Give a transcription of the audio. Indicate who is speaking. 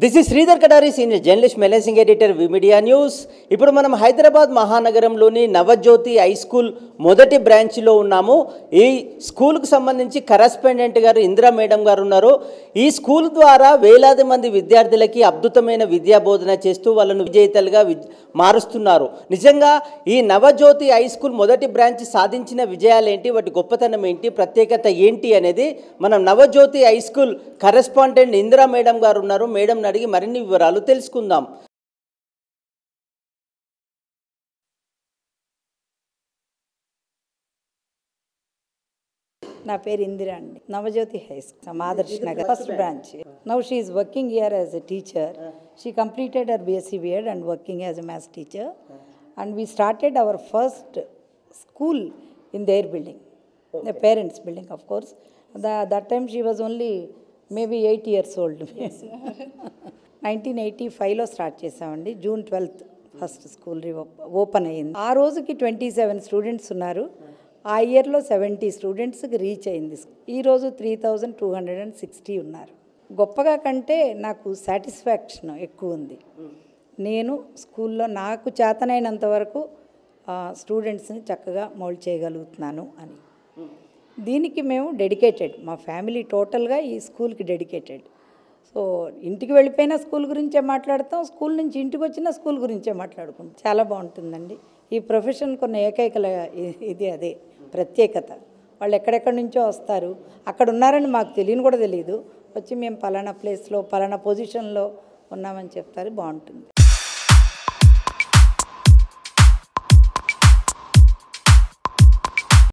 Speaker 1: This is Sridhar Kadari, senior journalist, managing editor, V Media news. ఇప్పుడు మనం Hyderabad మహానగరంలోని Navajyothi high school మొదటి బ్రాంచ్లో ఉన్నాము. ఈ స్కూల్కు సంబంధించి కరెస్పాండెంట్ గారు ఇందిరా మేడం గారు ఉన్నారు. ఈ స్కూల్ ద్వారా వేలాది మంది విద్యార్థులకి అద్భుతమైన విద్యా బోధన చేస్తూ వాళ్ళను విజేతలుగా మారుస్తున్నారు. నిజంగా ఈ నవజ్యోతి హై స్కూల్ మొదటి బ్రాంచ్ సాధించిన విజయాలు ఏంటి, వాటి గొప్పతనం ఏంటి, ప్రత్యేకత ఏంటి అనేది మనం Navajyothi high school correspondent Indira madam గారు ఉన్నారు. మేడం అడిగి మరిన్ని వివరాలు తెలుసుకుందాం.
Speaker 2: నా పేరు ఇందిరా అండి. Navajyothi high school, Adarsh Nagar, first branch. Now she is working here as a teacher. She completed her BSc B.Ed and working as a maths teacher. And we started our first school in their building, the parents' building, of course. That time she was only maybe 8 years old. 1985లో start చేసామండి. June 12th first school open అయ్యింది. ఆ రోజుకి 27 students ఉన్నారు. ఆ ఇయర్లో 70 స్టూడెంట్స్కి reach అయింది. ఈరోజు 3260 ఉన్నారు. గొప్పగా కంటే నాకు సాటిస్ఫాక్షన్ ఎక్కువ ఉంది. నేను స్కూల్లో నాకు చేతనైనంత వరకు స్టూడెంట్స్ని చక్కగా మౌల్డ్ చేయగలుగుతున్నాను అని. దీనికి మేము డెడికేటెడ్, మా ఫ్యామిలీ టోటల్గా ఈ స్కూల్కి డెడికేటెడ్. సో ఇంటికి వెళ్ళిపోయినా స్కూల్ గురించే మాట్లాడతాం, స్కూల్ నుంచి ఇంటికి వచ్చినా స్కూల్ గురించే మాట్లాడుకుంటాం. చాలా బాగుంటుందండి. ఈ ప్రొఫెషన్ కొన్ని ఏకైక ఇది అదే ప్రత్యేకత. వాళ్ళు ఎక్కడెక్కడి నుంచో వస్తారు, అక్కడ ఉన్నారని మాకు తెలియని కూడా తెలియదు. వచ్చి మేము పలానా ప్లేస్లో పలానా పొజిషన్లో ఉన్నామని చెప్తారు. బాగుంటుంది.